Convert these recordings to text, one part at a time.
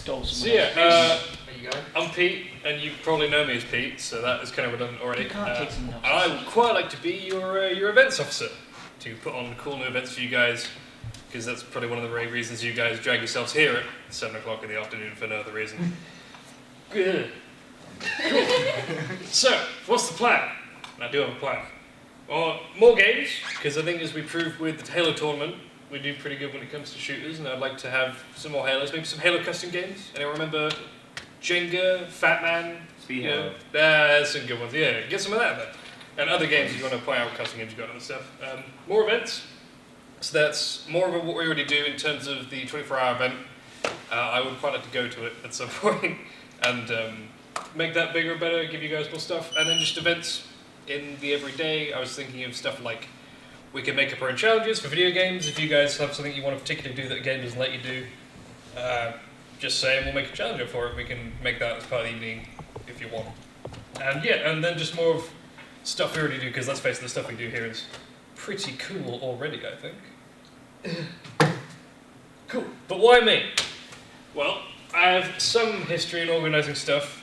So yeah, you go. I'm Pete, and you probably know me as Pete, so that is kind of redundant already. You can't take some and I would quite like to be your events officer, to put on cool new events for you guys, because that's probably one of the main reasons you guys drag yourselves here at 7 o'clock in the afternoon for no other reason. Good. Cool. So, what's the plan? I do have a plan. Well, more games, because I think as we proved with the Halo tournament, we do pretty good when it comes to shooters, and I'd like to have some more Halos, maybe some Halo custom games. Anyone remember Jenga, Fat Man? Speed There's some good ones, yeah. Get some of that then. And other games if you want to point out custom games you've got and stuff. More events. So that's more of what we already do in terms of the 24-hour event. I would quite like to go to it at some point and make that bigger and better, give you guys more stuff. And then just events in the everyday. I was thinking of stuff like we can make up our own challenges for video games. If you guys have something you want to particularly do that the game doesn't let you do, just say and we'll make a challenge up for it. We can make that as part of the evening if you want. And yeah, and then just more of stuff we already do, because let's face it, the stuff we do here is pretty cool already, I think. Cool, but why me? Well, I have some history in organising stuff,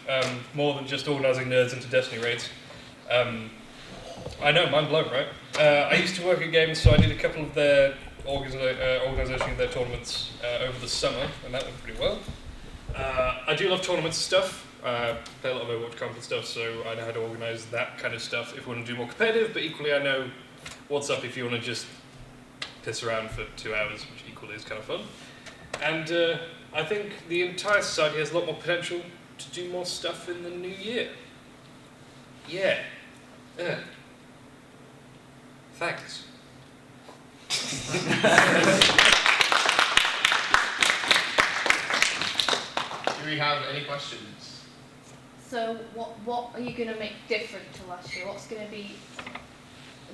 more than just organising nerds into Destiny raids. I know, mind blown, right? I used to work at games, so I did a couple of their organisation of their tournaments over the summer, and that went pretty well. I do love tournaments and stuff. Play a lot of Overwatch comp and stuff, so I know how to organise that kind of stuff if we want to do more competitive, but equally I know what's up if you want to just piss around for 2 hours, which equally is kind of fun. And I think the entire society has a lot more potential to do more stuff in the new year. Yeah. Thanks. Do we have any questions? So what are you going to make different to last year? What's going to be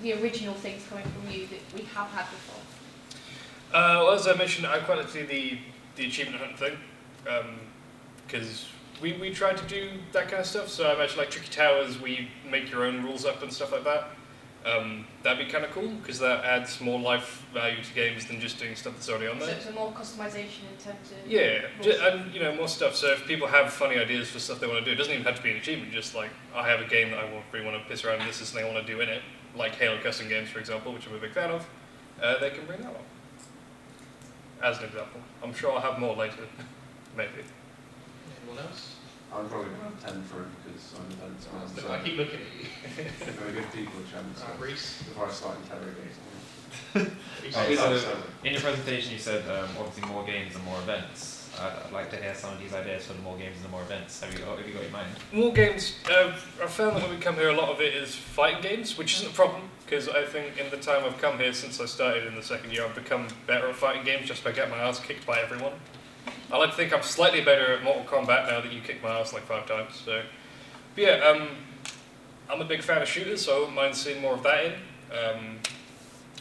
the original things coming from you that we have had before? Well, as I mentioned, I quite like to do the achievement hunt thing, because we tried to do that kind of stuff. So I imagine like Tricky Towers, where you make your own rules up and stuff like that. That'd be kind of cool, because that adds more life value to games than just doing stuff that's already on there. So it's a more customization in terms of... Yeah, and more stuff. So if people have funny ideas for stuff they want to do, it doesn't even have to be an achievement, just like, I have a game that I really want to piss around and this is something I want to do in it, like Halo custom games, for example, which I'm a big fan of, they can bring that on. As an example. I'm sure I'll have more later, maybe. Anyone else? I'm probably going to have 10 for him because I'm the events man. So I keep looking at you. very good people a chance Reese. before I start interrogating. So, in your presentation, you said obviously more games and more events. I'd like to hear some of these ideas for the more games and the more events. Have you got your mind? More games. I've found that when we come here, a lot of it is fighting games, which isn't a problem, because I think in the time I've come here, since I started in the second year, I've become better at fighting games just by getting my ass kicked by everyone. I like to think I'm slightly better at Mortal Kombat now that you kicked my ass like 5 times. So, but yeah, I'm a big fan of shooters, so I wouldn't mind seeing more of that in.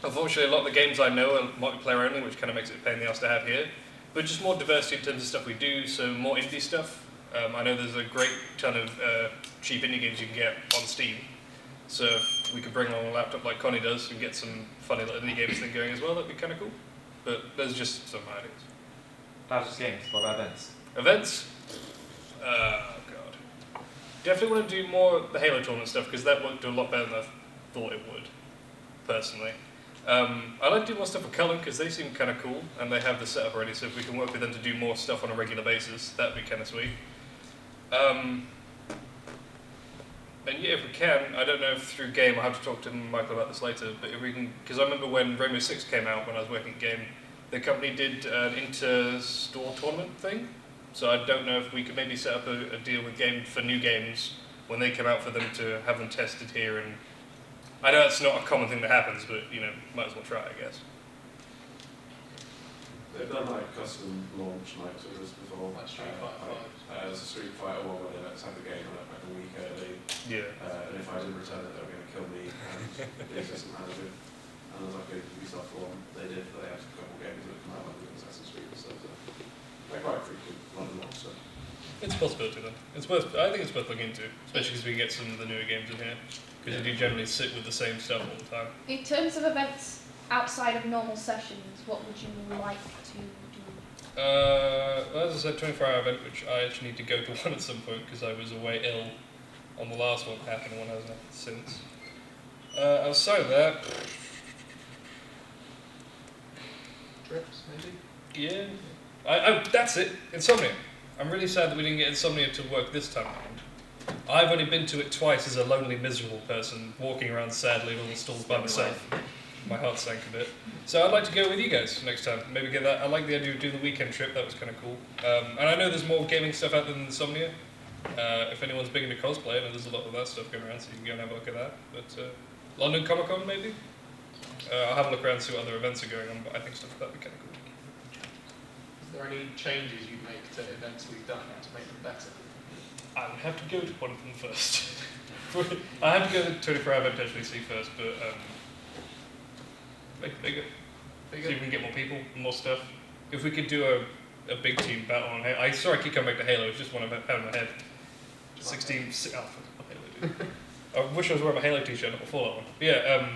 Unfortunately, a lot of the games I know are multiplayer only, which kind of makes it a pain in the ass to have here. But just more diversity in terms of stuff we do, so more indie stuff. I know there's a great ton of cheap indie games you can get on Steam. So if we could bring along a laptop like Connie does and get some funny little indie games thing going as well, that'd be kind of cool. But there's just some ideas. That's just games. What about events? Events? Oh god. Definitely want to do more the Halo tournament stuff, because that would do a lot better than I thought it would, personally. I like to do more stuff with Cullen, because they seem kind of cool, and they have the setup already, so if we can work with them to do more stuff on a regular basis, that'd be kind of sweet. And yeah, if we can, I don't know if through Game, I'll have to talk to Michael about this later, but if we can, because I remember when Rainbow Six came out, when I was working at Game, the company did an inter-store tournament thing, so I don't know if we could maybe set up a deal with Game for new games when they come out, for them to have them tested here. And I know that's not a common thing that happens, but might as well try, I guess. They've done like custom launch nights with us before. Like Street Fighter 5. There's a Street Fighter one where they let us have the game like a week early. Yeah. And if I didn't return it, they were going to kill me and the assistant manager. And there was like a Ubisoft one they did, but they had a couple games that come out like the Assassin's Creed and stuff. So they're quite frequent, London launch stuff. It's a possibility then. I think it's worth looking into, especially because we can get some of the newer games in here, because you do generally sit with the same stuff all the time. In terms of events outside of normal sessions, what would you like to do? Well, as I said, 24-hour event, which I actually need to go to one at some point because I was away ill on the last one that happened, one hasn't happened since. Outside of that, Trips, maybe? yeah. Oh, that's it. Insomnia. I'm really sad that we didn't get Insomnia to work this time around. I've only been to it twice as a lonely, miserable person, walking around sadly in all the stalls by myself. My heart sank a bit. So I'd like to go with you guys next time. Maybe get that. I like the idea of doing the weekend trip. That was kind of cool. And I know there's more gaming stuff out there than Insomnia. If anyone's big into cosplay, I know there's a lot of that stuff going around, so you can go and have a look at that. But London Comic Con, maybe? I'll have a look around and see what other events are going on, but I think stuff like that would be kind of cool. Is there any changes you make to events we've done to make them better? I would have to go to one of them first. I have to go to the 24-hour event to actually see first, but make it bigger. So you can get more people, more stuff. If we could do a big team battle on Halo. Sorry, I keep coming back to Halo. It's just one I've had in my head. 16. Oh, fuck Halo, dude. I wish I was wearing a Halo t-shirt, not a Fallout one. But yeah,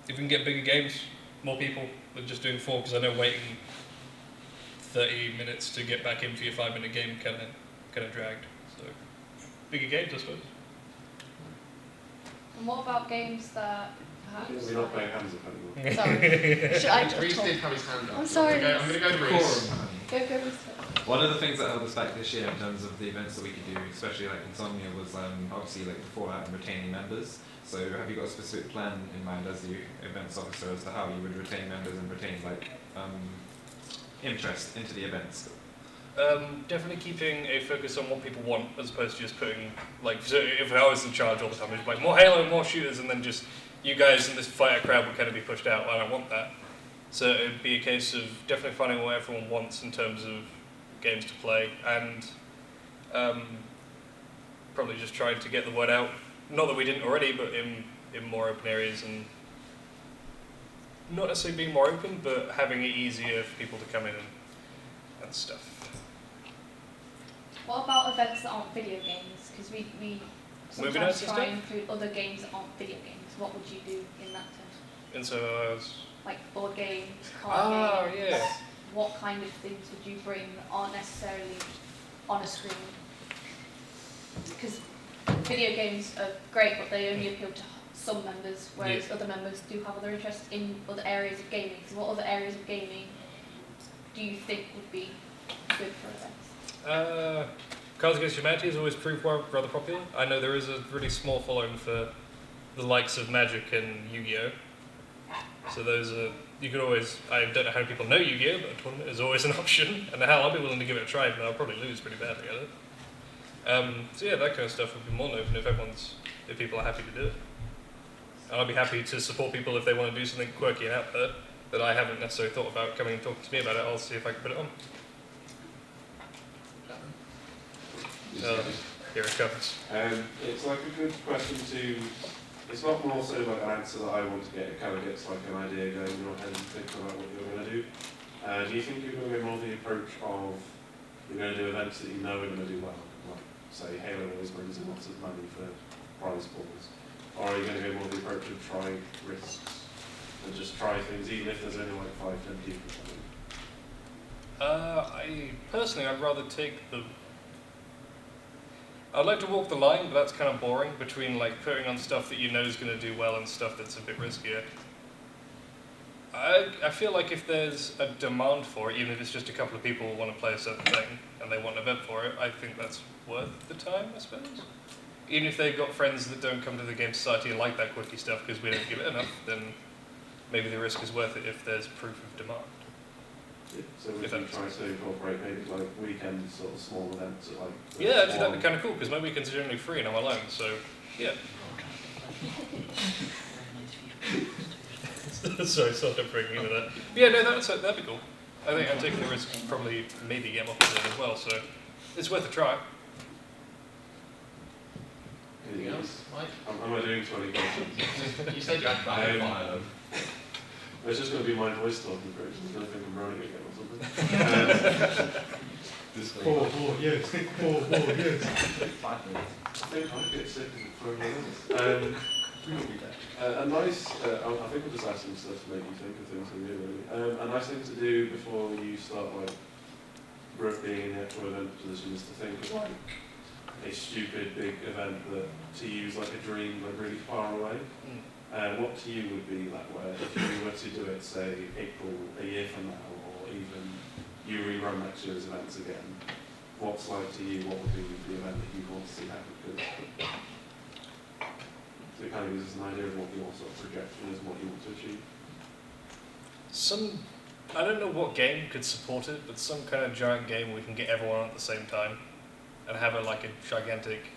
if we can get bigger games, more people than just doing 4, because I know waiting 30 minutes to get back in for your 5-minute game kind of dragged. So bigger games, I suppose. And what about games that perhaps... We're not playing hands up anymore. Sorry. Should I just Reese talk? did have his hand up. I'm sorry. I'm going to go to Reese. Go, Reese. One of the things that held us back this year in terms of the events that we could do, especially like Insomnia, was obviously like the fallout and retaining members. So have you got a specific plan in mind as the events officer as to how you would retain members and retain like interest into the events? Definitely keeping a focus on what people want, as opposed to just putting, like, so if I was in charge all the time, it'd be like, more Halo, more shooters, and then just, you guys in this fighter crowd would kind of be pushed out. I don't want that. So it'd be a case of definitely finding what everyone wants in terms of games to play, and probably just trying to get the word out. Not that we didn't already, but in more open areas, and not necessarily being more open, but having it easier for people to come in and stuff. What about events that aren't video games? Because we Movie sometimes nights and try stuff? and include other games that aren't video games. What would you do in that term? And so Like board games, card games? yeah. What kind of things would you bring that aren't necessarily on a screen? Because video games are great, but they only appeal to some members, whereas other members do have other interests in other areas of gaming. So what other areas of gaming do you think would be good for events? Cards Against Humanity has always proved rather popular. I know there is a really small following for the likes of Magic and Yu-Gi-Oh! So those are, you could always, I don't know how many people know Yu-Gi-Oh! But a tournament is always an option. And hell, I'd be willing to give it a try, but I'll probably lose pretty badly at it. So yeah, that kind of stuff would be more open if people are happy to do it. And I'll be happy to support people if they want to do something quirky and out there that I haven't necessarily thought about coming and talking to me about it. I'll see if I can put it on. Here it comes. It's like a good question to. It's not more so like an answer that I want to get. It kind of gets like an idea going in your head and thinking about what you're going to do. Do you think you're going to go more the approach of you're going to do events that you know are going to do well, like say Halo always brings in lots of money for prize pools, or are you going to go more the approach of try risks and just try things even if there's only like 5-10 people? I'd rather take the. I'd like to walk the line, but that's kind of boring, between like putting on stuff that you know is going to do well and stuff that's a bit riskier. I feel like if there's a demand for it, even if it's just a couple of people who want to play a certain thing and they want an event for it, I think that's worth the time, I suppose. Even if they've got friends that don't come to the Game Society and like that quirky stuff because we don't give it enough, then maybe the risk is worth it if there's proof of demand. Yeah, so we can try to incorporate maybe like weekend sort of small events at like. Yeah, actually that'd be kind of cool because my weekends are generally free and I'm alone, so yeah. Sorry, stop bringing into that. But yeah, no, that'd be cool. I think I'm taking the risk, probably maybe get offers in as well, so it's worth a try. Anything else, Mike? Am I doing 20 questions? You said you had five. It's just going to be my voice talking for it. I don't think I'm running again or something. Four years. 4 years. 5 minutes. I think I get sick for a minute. A nice, I think we'll just ask some stuff to make you think of things really. A nice thing to do before you start like being in the actual event position is to think of like a stupid big event that to you is like a dream, like really far away. What to you would be that way if you were to do it, say April a year from now, or even you rerun next year's events again? What's like to you? What would be the event that you want to see happen? So it kind of gives us an idea of what your sort of projection is and what you want to achieve. I don't know what game could support it, but some kind of giant game where we can get everyone on at the same time and have a gigantic.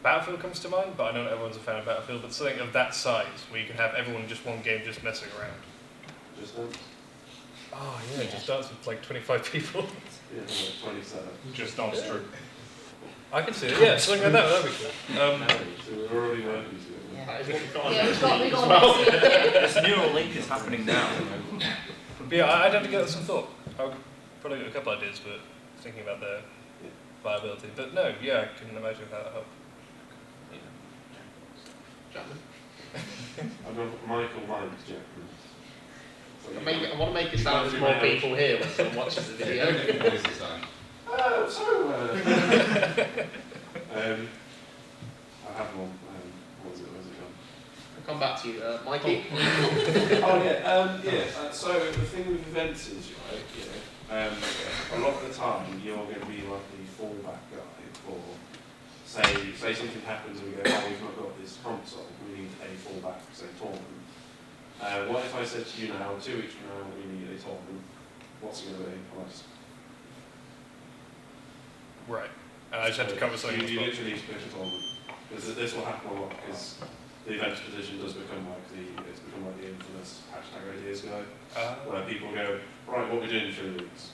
Battlefield comes to mind, but I know not everyone's a fan of Battlefield, but something of that size where you can have everyone in just one game just messing around. Just dance? Oh yeah, just dance with like 25 people. Yeah, like 27. Just dance true. I can see it, yeah, something like that, that'd be cool. So we're already working to it. That is what we've got on Yeah, next we've week got as well. next week, yeah. This neural link is happening now. But yeah, I'd have to give that some thought. I've probably got a couple ideas, but thinking about their viability. But no, yeah, I couldn't imagine how that helped. Chapman. I've got Michael Mike Jackman. I want to make it sound as more people here when someone watches the video. I have one. What was it gone? I'll come back to you, Mikey. So the thing with events is, right, a lot of the time you're going to be like the fallback guy for, say something happens and we go, oh, we've not got this console, we need a fallback, say, tournament. What if I said to you now, 2 weeks from now, we need a tournament? What's it going to be? Right. And I just have to come with something. You literally need to pick a tournament. Because this will happen a lot, because the events position does become like the infamous hashtag ideas guy, where people go, right, what we're doing in 3 weeks.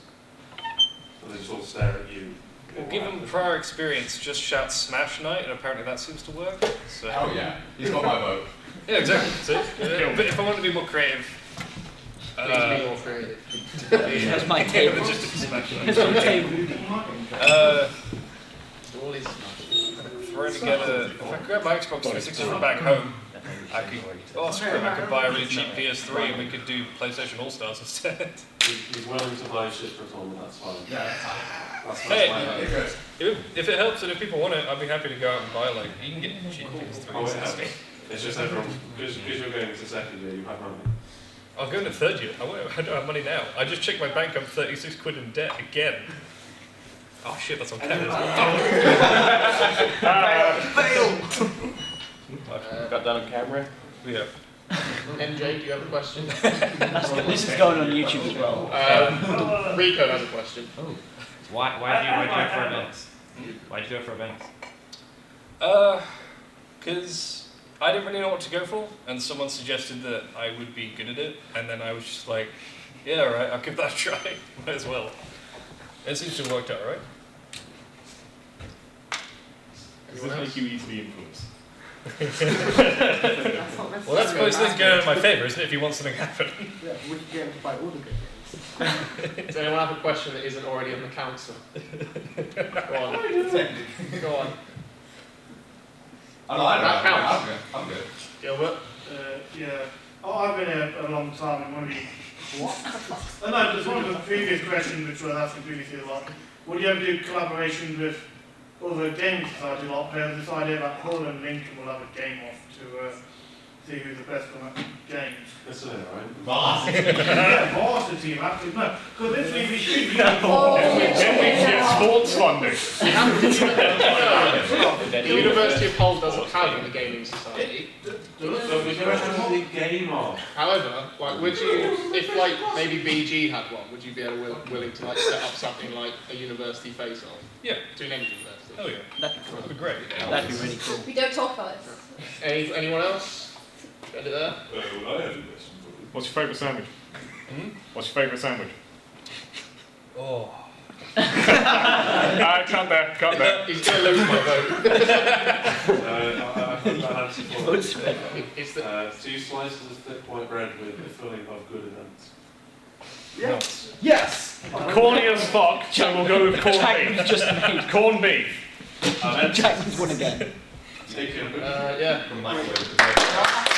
And they just all stare at you. Well, given prior experience, just shout Smash Night, and apparently that seems to work. So. Oh yeah, he's got my vote. Yeah, exactly. See? Yeah. But if I want to be more creative, Please be more creative. That's my table. just Smash Night. That's my table. All is smashed. Throwing together. If I grab my Xbox 360 from back home, I could. Oh, screw it! I could buy a really cheap PS3, and we could do PlayStation All Stars instead. He's willing to buy shit for a tournament, that's fine. Yeah. That's Hey, my vote. if it helps and if people want it, I'd be happy to go out and buy like you can get cheap PS3s. It's just everyone, because you're going into second year, you have money. I'll go into third year. I don't have money now. I just checked my bank. I'm 36 quid in debt again. Oh shit, that's on camera. Got that on camera? Yeah. MJ, do you have a question? This is going on YouTube as well. Rico has a question. Why do you go for events? Why do you go for events? Because I didn't really know what to go for, and someone suggested that I would be good at it, and then I was just like, yeah, alright, I'll give that a try. Might as well. It seems to have worked out, right? Does this make you easily influenced? Well, that's supposed to go in my favour, isn't it, if you want something to happen? Yeah, we can get him to buy all the good games. Does anyone have a question that isn't already on the council? Go on. Go on. That counts. I'm good. Gilbert? Yeah. Oh, I've been here a long time and one of you. What? No, there's one of the previous questions which was asking previously a lot. Would you ever do collaboration with other gaming society lot? There's this idea that Hull and Lincoln will have a game off to see who's the best on that games. Listen, right? Yeah, varsity team, absolutely. No, because literally we should be Then we can get sports funding. The University of Hull doesn't have a gaming society. The game off. However, like, would you, if like maybe BG had one, would you be willing to like set up something like a university face-off? Yeah. To an university. Oh yeah. That'd be cool. That'd be great. That'd be really cool. We don't talk about this. Anyone else? Got it there? Well, I have a question for you. What's your favourite sandwich? What's your favourite sandwich? Oh. Cut there. He's going to lose my vote. I think that answer for It's the, 2 slices of thick white bread with a filling of good events. Yes. Yes! Corny as fuck, so we'll go with corned Jackman's beef. just made. Corned beef. Jackman's won again. Take care. Yeah. From Michael.